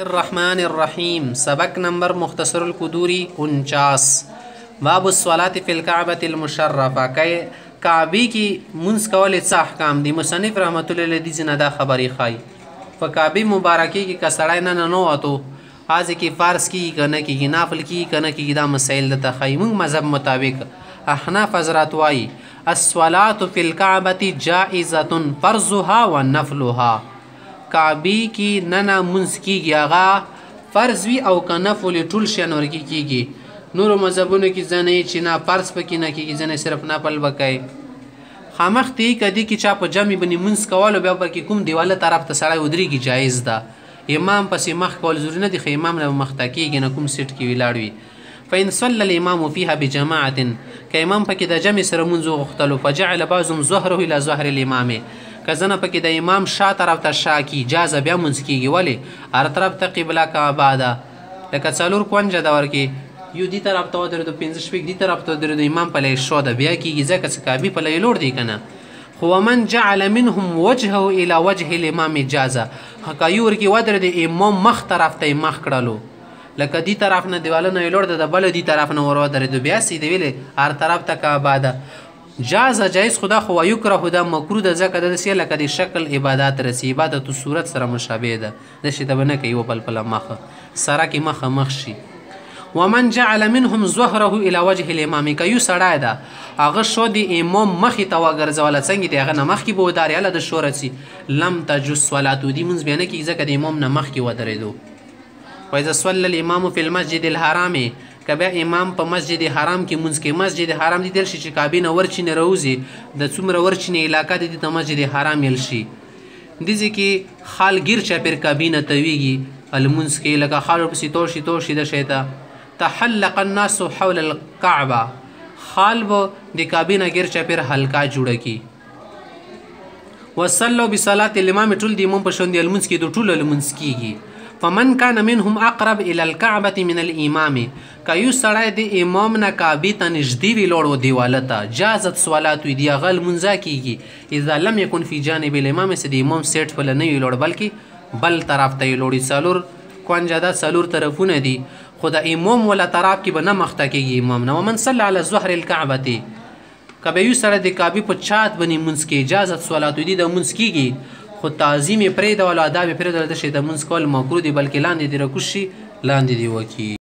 الرحمن الرحیم. سبق نمبر مختصر القدوری 49. باب الصلاة فی الکعبة المشرفه. کعبی کی منځ کول څه احکام دي؟ مصنف رحمت الله علیه دې نه دا خبرې ښایي. په کعبې مبارکې کې که سړی نه ننوتو هغه کې فرض کېږي که نه کېږي، نفل کېږي که نه کېږي، دا مسایل درته ښایي. موږ مذهب مطابق احناف حضرات وایي الصلاة فی الکعبة جائزة فرضها و نفلها. کعبی کی ننا منځ کېږي هغه فرض وي او که نفل ټول شیان ورکې کېږي. نورو مذهبونو کې ځنې چې نه فرض پکې نه کېږي، ځنې صرف نفل به کوي. خامخ دی که دې کې چا په جمع باندې منځ کولو بیا پکې کوم دیواله طرف ته سړی ودرېږي جایز ده. امام پسې مخ کول ضروري نه دي، خو امام نه به مخته کېږي نه کوم سیټ کې ولاړ وي. فإن صلى الإمام فيها بجماعة، که امام پکې د جمع سره منځ وغوښتلو فجعل بعضهم ظهره إلى ظهر الإمام، که زنه پکې د امام شا طرف ته شا کی جازه بیا منځ کېږي. ولې؟ هر طرف ته قبله کعبه ده. لکه څلور کونجه ده ورکې یو دې طرف ته ودرېدو، پنځه شپږ دې طرف ته ودرېدو، امام په لای شو ده بیا کېږي ځکه چې کعبې په لای لوړ دی که نه. خو ومن جعل منهم وجهه إلى وجه الإمام جازه، که یو ورکې ودرېد امام مخ طرف ته یې مخ کړلو، لکه دې طرف نه دیواله نه یې لوړ ده، د بله دې طرف نه ور ودرېدو بیا سیده ویلې هر طرف ته کعبه ده. جازه جایز خدا خو ویکره ده مکروه ده، ځکه داسې لکه د شکل عبادات رسي، عبادت و صورت سره مشابه ده، داسې ته به نه کوي یو بل پله مخه سره کې مخه مخ شي. ومن جعل منهم ظهره الى وجه الامام، که یو سړی ده هغه شو د امام مخې ته وګرځوله، څنګه د هغه نه مخکې به وداري هله د شو رسي، لم تجوز صلاتو، دې مونځ بیا نه کېږي ځکه د امام نه مخکې ودرېدو. واذا صلى الامام في المسجد الحرام، که بیا امام په مسجد حرام کې مونځ کوي، مسجد حرام دې دل شي چې کعبې نه ورچینې راوځي، د څومره ورچینې علاقه دې ته مسجد حرام ویل شي. دې ځای کې خال ګیر چاپېر کعبې نه تاویږي لمونځ کې، لکه خال ورپسې تور شي تور شي دشی ته. تحلق الناس حول الكعبه، خال به د کعبې نه ګیر چاپېر حلقه جوړه کړي. وصلوا بصلاة الامام، ټول د امام په شان دی لمونځ کېدو، ټوله لمونځ کېږي. فمن كان منهم اقرب الى الكعبه من الامام، که یو سړی د امام نه کعبې ته نږدې وي لوړ و دیواله ته جازت صلات وي، د هغه لمونځه کېږي. اذا لم يكن في جانب الامام، چې د امام سیټ پله نه وي لوړ بلکې بل طرف ته یې لوړي. څلور کونجه ده، څلور طرفونه دي، خو د امام ولا طرف کې به نه مخته کېږي امام نه. ومن صلى على ظهر الكعبه، که به یو سړی د کعبې په چات باندې مونځ کوي جازت صلات دي د مونځ کېږي، خو تعظیم یې پرېږده او آداب یې پرېږده، داسې د مونځ کول مکروه دي، بلکې لاندې دې راکوز شي لاندې دې وکړي.